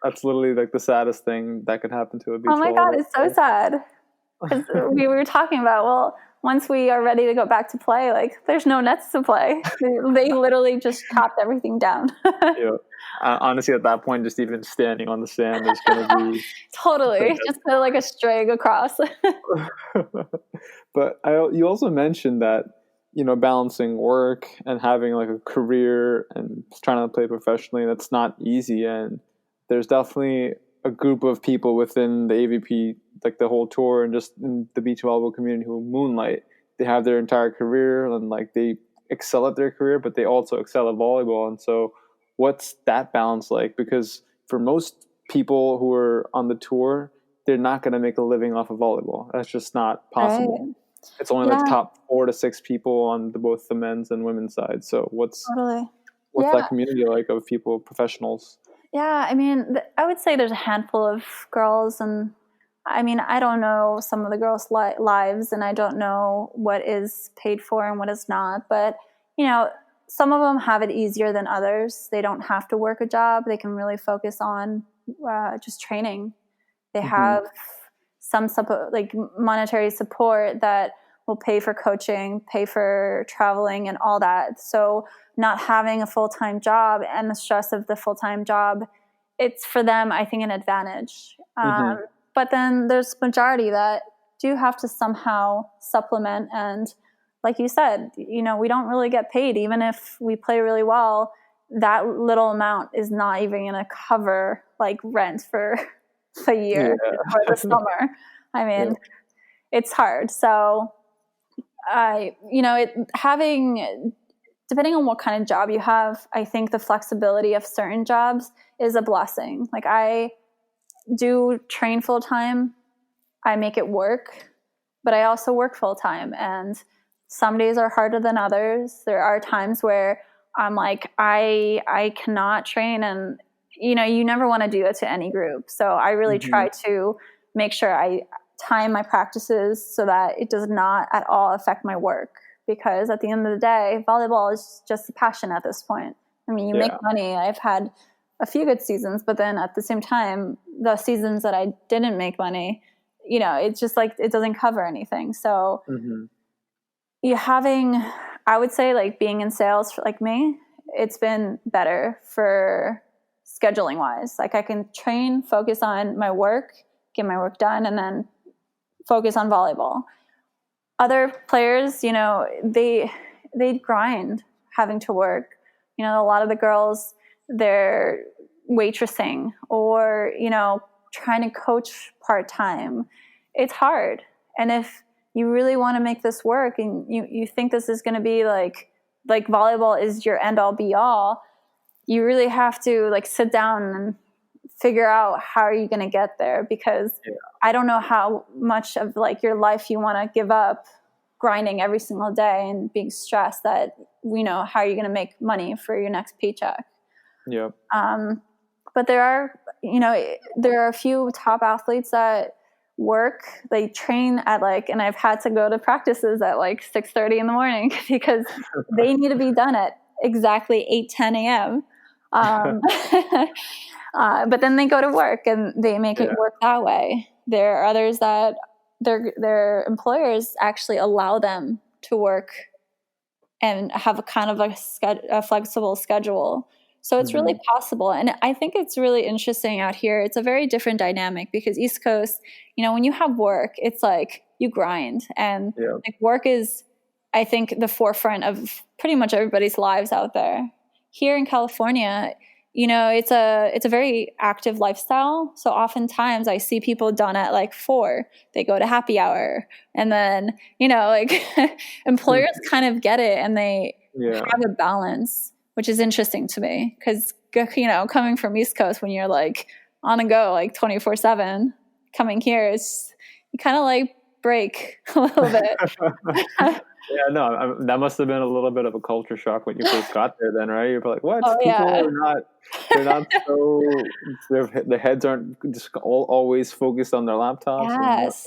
that's literally like the saddest thing that could happen to a beach Oh my God, it's so sad. Because we were talking about, well, once we are ready to go back to play, like there's no nets to play. They literally just chopped everything down. Honestly, at that point, just even standing on the sand is going to be totally just put like a string across. But you also mentioned that, you know, balancing work and having like a career and trying to play professionally, that's not easy. And there's definitely a group of people within the AVP, like the whole tour and just in the beach volleyball community who moonlight. They have their entire career and like they excel at their career, but they also excel at volleyball. And so what's that balance like? Because for most people who are on the tour, they're not going to make a living off of volleyball. That's just not possible. Right. It's only the top 4 to 6 people on both the men's and women's side. So what's that community like of people, professionals? Yeah, I mean, I would say there's a handful of girls, and I mean, I don't know some of the girls' lives, and I don't know what is paid for and what is not. But, you know, some of them have it easier than others. They don't have to work a job. They can really focus on just training. They have some like monetary support that will pay for coaching, pay for traveling and all that. So not having a full-time job and the stress of the full-time job, it's for them, I think, an advantage. But then there's majority that do have to somehow supplement. And like you said, you know, we don't really get paid. Even if we play really well, that little amount is not even going to cover like rent for a year or the summer. I mean, it's hard. So depending on what kind of job you have, I think the flexibility of certain jobs is a blessing. Like I do train full time. I make it work, but I also work full time. And some days are harder than others. There are times where I'm like, I cannot train. And, you know, you never want to do that to any group. So I really try to make sure I time my practices so that it does not at all affect my work. Because at the end of the day, volleyball is just a passion at this point. I mean, you make money. I've had a few good seasons, but then at the same time, the seasons that I didn't make money, you know, it's just like it doesn't cover anything. So I would say like being in sales for like me, it's been better for scheduling wise. Like I can train, focus on my work, get my work done, and then focus on volleyball. Other players, you know, they grind having to work. You know, a lot of the girls, they're waitressing or, you know, trying to coach part-time. It's hard. And if you really want to make this work and you think this is going to be like volleyball is your end all be all, you really have to like sit down and figure out how are you going to get there, because I don't know how much of like your life you want to give up grinding every single day and being stressed that, you know, how are you going to make money for your next paycheck? But there are a few top athletes that work, they train at like, and I've had to go to practices at like 6:30 in the morning because they need to be done at exactly 8:10 a.m. But then they go to work and they make it work that way. There are others that their employers actually allow them to work and have a kind of a flexible schedule. So it's really possible. And I think it's really interesting out here. It's a very different dynamic because East Coast, you know, when you have work, it's like you grind and like work is, I think, the forefront of pretty much everybody's lives out there. Here in California, you know, it's a very active lifestyle. So oftentimes I see people done at like 4, they go to happy hour, and then, you know, like employers kind of get it and they have a balance, which is interesting to me because, you know, coming from East Coast when you're like on the go, like 24/7, coming here, you kind of like break a little bit. That must have been a little bit of a culture shock when you first got there then, right? You're like, what? Oh, People they're not so, their heads aren't just always focused on their laptops. Yes.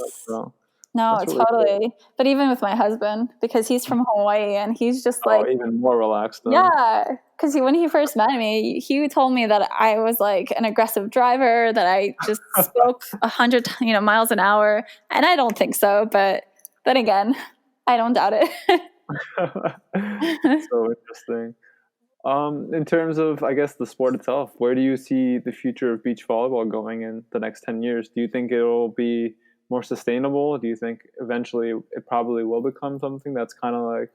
No, really totally. Cool. But even with my husband, because he's from Hawaii and he's just like even more relaxed. Yeah, because when he first met me, he told me that I was like an aggressive driver, that I just spoke 100 miles an hour, and I don't think so. But then again, I don't doubt it. So interesting. In terms of, I guess, the sport itself, where do you see the future of beach volleyball going in the next 10 years? Do you think it'll be more sustainable? Do you think eventually it probably will become something that's kind of like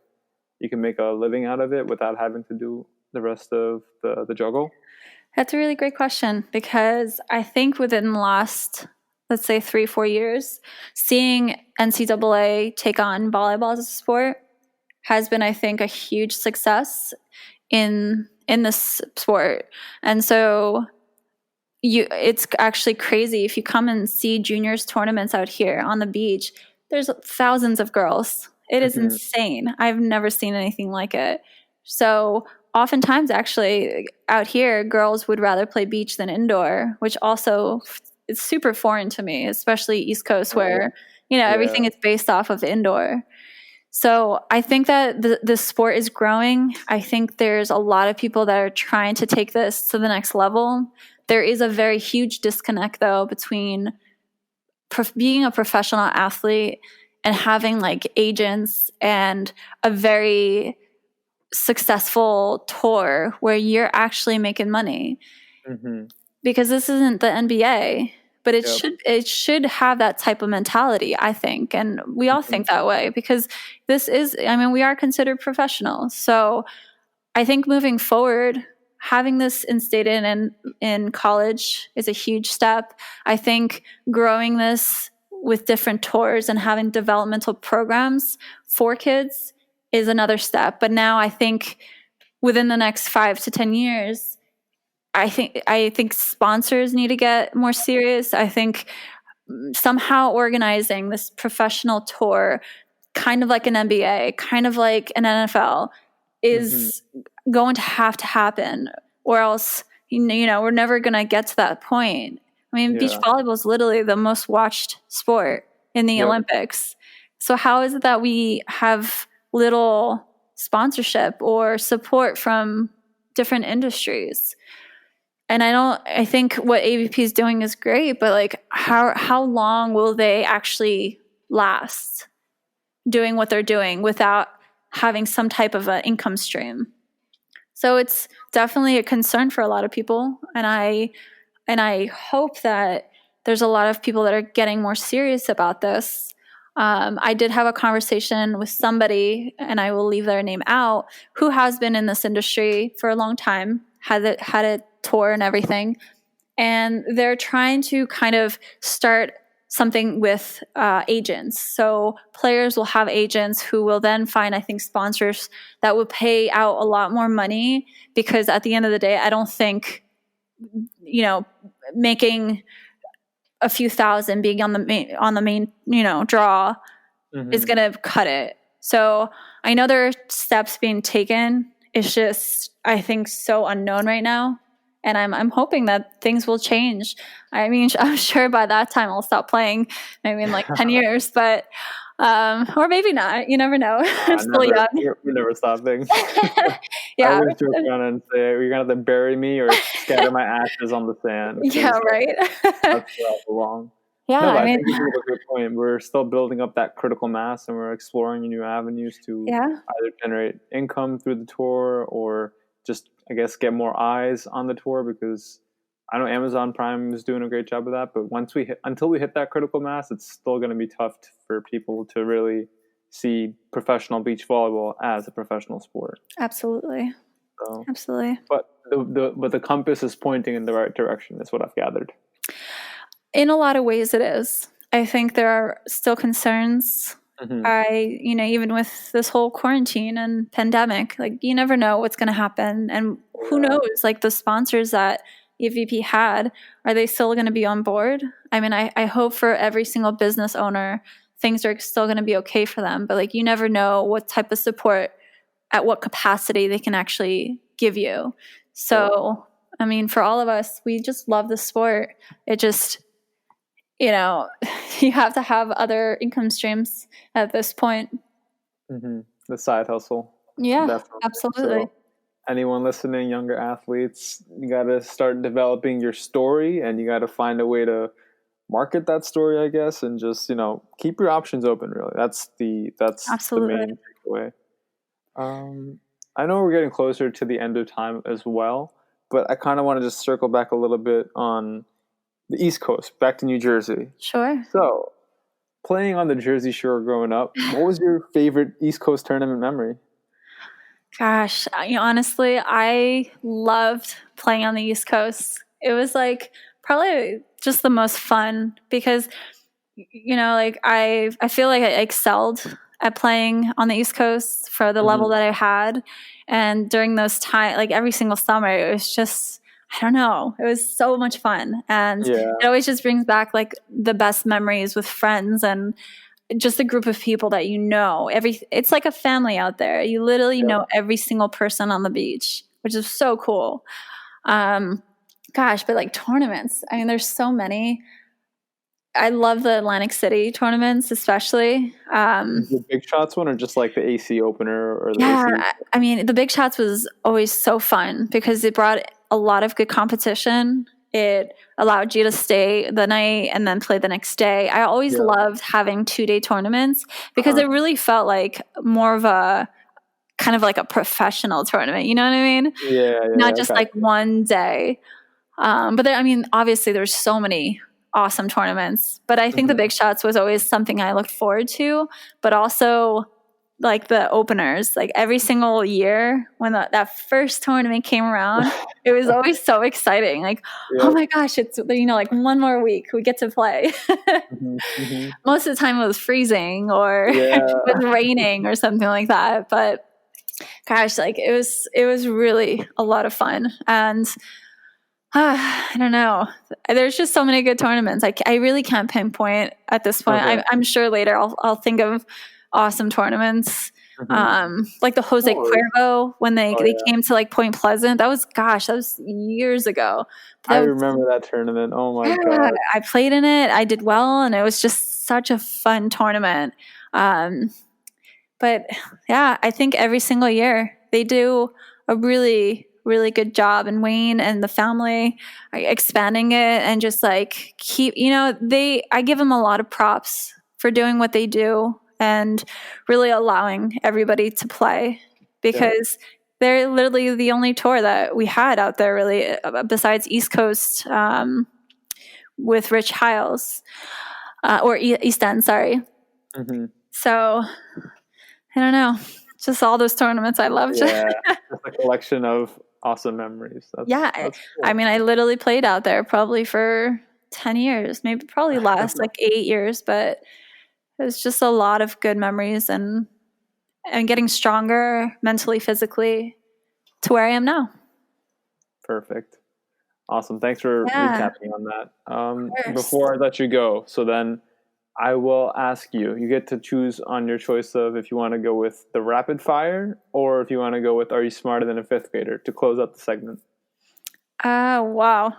you can make a living out of it without having to do the rest of the juggle? That's a really great question, because I think within the last, let's say 3-4 years, seeing NCAA take on volleyball as a sport has been, I think, a huge success in this sport. And so it's actually crazy if you come and see juniors tournaments out here on the beach. There's thousands of girls. It is insane. I've never seen anything like it. So oftentimes, actually, out here, girls would rather play beach than indoor, which also is super foreign to me, especially East Coast, where everything is based off of indoor. So I think that the sport is growing. I think there's a lot of people that are trying to take this to the next level. There is a very huge disconnect, though, between being a professional athlete and having like agents and a very successful tour where you're actually making money. Because this isn't the NBA. But it should have that type of mentality, I think. And we all think that way, because we are considered professionals. So I think moving forward, having this instated in college is a huge step. I think growing this with different tours and having developmental programs for kids is another step. But now I think within the next 5 to 10 years, I think sponsors need to get more serious. I think somehow organizing this professional tour, kind of like an NBA, kind of like an NFL, is going to happen, or else we're never going to get to that point. I mean, beach volleyball is literally the most watched sport in the Olympics. So how is it that we have little sponsorship or support from different industries? And I think what AVP is doing is great, but like how long will they actually last doing what they're doing without having some type of an income stream? So it's definitely a concern for a lot of people. And I hope that there's a lot of people that are getting more serious about this. I did have a conversation with somebody, and I will leave their name out, who has been in this industry for a long time, had a tour and everything, and they're trying to kind of start something with agents. So players will have agents who will then find, I think, sponsors that will pay out a lot more money, because at the end of the day, I don't think making a few thousand, being on the main draw is going to cut it. So I know there are steps being taken. It's just, I think, so unknown right now. And I'm hoping that things will change. I mean, I'm sure by that time I'll stop playing, maybe in like 10 years, but, or maybe not. You never know. I'm still young. You're never stopping. I always joke around and say, you're going to have to bury me or scatter my ashes on the sand. Yeah, right. That's where I belong. Yeah, I think you make a good point. We're still building up that critical mass, and we're exploring new avenues to either generate income through the tour or just, I guess, get more eyes on the tour, because I know Amazon Prime is doing a great job of that. But until we hit that critical mass, it's still going to be tough for people to really see professional beach volleyball as a professional sport. Absolutely. So, absolutely. But the compass is pointing in the right direction, is what I've gathered. In a lot of ways it is. I think there are still concerns. Even with this whole quarantine and pandemic, like, you never know what's going to happen. And who knows, like, the sponsors that EVP had, are they still going to be on board? I mean, I hope for every single business owner, things are still going to be okay for them. But like, you never know what type of support, at what capacity they can actually give you. So, I mean, for all of us, we just love the sport. It just, you have to have other income streams at this point. The side hustle. Yeah, definitely. absolutely. So anyone listening, younger athletes, you got to start developing your story, and you got to find a way to market that story, I guess, and just, keep your options open, really. That's Absolutely. the main takeaway. I know we're getting closer to the end of time as well, but I kind of want to just circle back a little bit on the East Coast, back to New Jersey. Sure. So, playing on the Jersey Shore growing up, what was your favorite East Coast tournament memory? Gosh, honestly, I loved playing on the East Coast. It was like probably just the most fun because like I feel like I excelled at playing on the East Coast for the level that I had, and during those time, like every single summer, it was just I don't know, it was so much fun, and Yeah. it always just brings back like the best memories with friends and just a group of people that it's like a family out there. You literally know every single person on the beach, which is so cool. Gosh, but like tournaments, I mean, there's so many. I love the Atlantic City tournaments, especially. The Big Shots one, or just like the AC opener or the Yeah, AC? I mean, the Big Shots was always so fun because it brought a lot of good competition. It allowed you to stay the night and then play the next day. I always loved having 2-day tournaments because it really felt like more of a kind of like a professional tournament. You know what I mean? Yeah. Not just like one day. But I mean, obviously there's so many awesome tournaments, but I think the Big Shots was always something I looked forward to, but also like the openers, like every single year when that first tournament came around, it was always so exciting. Like, oh my gosh, it's, like one more week we get to play. Most of the time it was freezing or it was raining or something like that. But gosh, like it was really a lot of fun. And I don't know. There's just so many good tournaments. I really can't pinpoint at this point. I'm sure later I'll think of awesome tournaments. Like the Jose Cuervo when they came to like Point Pleasant. That was years ago. I remember that tournament. Oh my God. I played in it. I did well, and it was just such a fun tournament. But yeah, I think every single year they do a really, really good job, and Wayne and the family are expanding it and just like I give them a lot of props for doing what they do and really allowing everybody to play because they're literally the only tour that we had out there really besides East Coast with Rich Hiles or East End, sorry. So I don't know. Just all those tournaments I loved. Yeah, it's a collection of awesome memories. That's cool. I mean, I literally played out there probably for 10 years, probably less, like 8 years, but it was just a lot of good memories and getting stronger mentally, physically to where I am now. Perfect. Awesome. Thanks for recapping on that. Before I let you go, so then I will ask you. You get to choose on your choice of if you want to go with the rapid fire or if you want to go with Are You Smarter Than a Fifth Grader to close out the segment. Wow.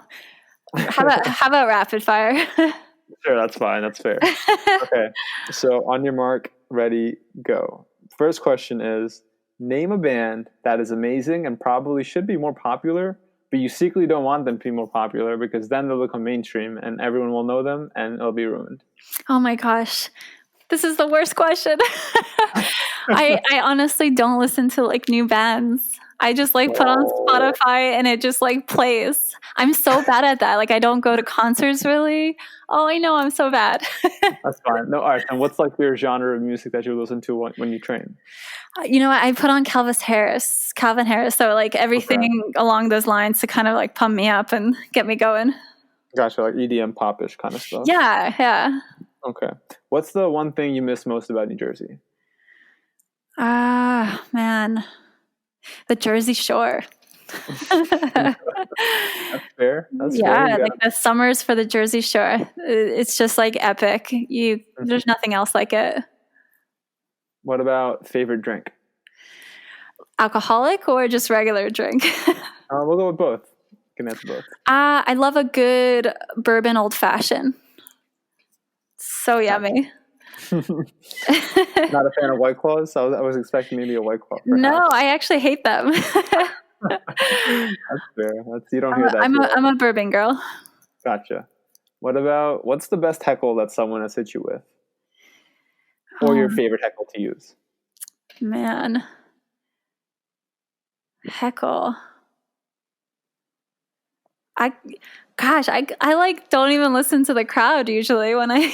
How about rapid fire? Sure, that's fine. That's fair. Okay. So on your mark, ready, go. First question is, name a band that is amazing and probably should be more popular, but you secretly don't want them to be more popular because then they'll become mainstream and everyone will know them and it'll be ruined. Oh my gosh. This is the worst question. I honestly don't listen to like new bands. I just like put on Spotify and it just like plays. I'm so bad at that. Like I don't go to concerts really. Oh, I know, I'm so bad. That's fine. No, all right. And what's like your genre of music that you listen to when you train? I put on Calvin Harris. So like everything along those lines to kind of like pump me up and get me going. Gotcha, like EDM popish kind of stuff. Yeah. Okay. What's the one thing you miss most about New Jersey? Man. The Jersey Shore. That's fair. That's fair. Like the summers for the Jersey Shore. It's just like epic. There's nothing else like it. What about favorite drink? Alcoholic or just regular drink? We'll go with both. You can answer both. I love a good bourbon old fashioned. So yummy. Not a fan of White Claws? I was expecting maybe a White Claw. Perhaps. No, I actually hate them. That's fair. You don't hear that. I'm a bourbon girl. Gotcha. What's the best heckle that someone has hit you with? Or your favorite heckle to use? Man. Heckle. I like don't even listen to the crowd usually when I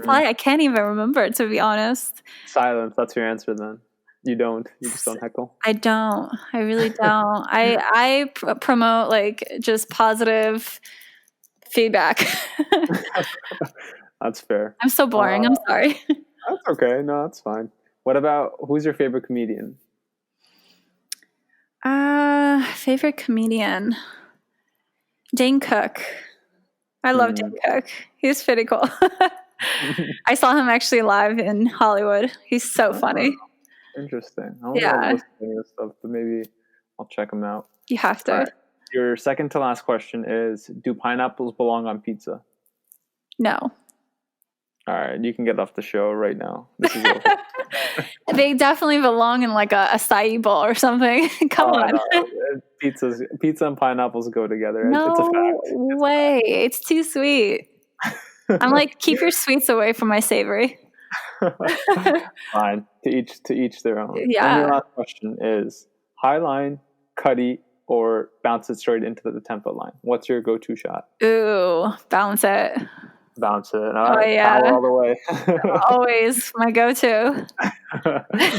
play. I can't even remember, to be honest. Silence. That's your answer then. You don't. You just don't heckle. I don't. I really don't. I promote like just positive feedback. That's fair. I'm so boring. I'm sorry. That's okay. No, that's fine. What about who's your favorite comedian? Favorite comedian, Dane Cook. I love Dane Cook. He's pretty cool. I saw him actually live in Hollywood. He's so funny. Interesting. I don't know if listen to any of this stuff, but maybe I'll check him out. You have to. Right. Your second to last question is: do pineapples belong on pizza? No. All right, you can get off the show right now. This is over. They definitely belong in like a acai bowl or something. Come on. No. Pizza and pineapples go together. No it's a fact. way. It's too sweet. I'm like, keep your sweets away from my savory. Fine. To each their own. Yeah. And your last question is: high line, cutty, or bounce it straight into the 10-foot line? What's your go-to shot? Ooh, bounce it. Bounce it. All right, yeah. Power all the way. Always my go-to. You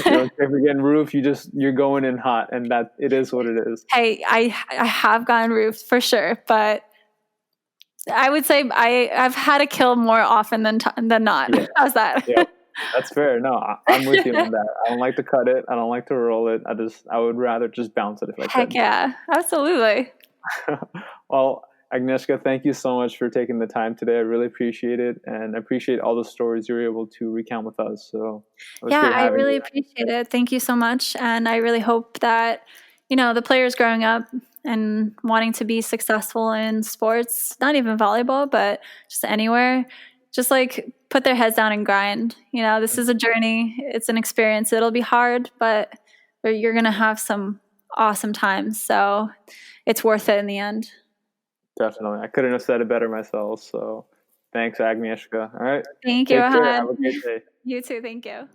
don't care if you're getting roof. You're going in hot, and that it is what it is. Hey, I have gotten roofed for sure, but I would say I've had a kill more often than not. Yeah. How's that? Yeah, that's fair. No, I'm with you on that. I don't like to cut it. I don't like to roll it. I would rather just bounce it if I could. Heck yeah, absolutely. Well, Agnieszka, thank you so much for taking the time today. I really appreciate it, and I appreciate all the stories you're able to recount with us. So yeah, I really appreciate it. Thank you so much, and I really hope that the players growing up and wanting to be successful in sports, not even volleyball, but just anywhere, just like put their heads down and grind. This is a journey. It's an experience. It'll be hard, but you're gonna have some awesome times. So it's worth it in the end. Definitely. I couldn't have said it better myself. So thanks, Agnieszka. All right. Thank you. Take care. Have a great day. You too. Thank you.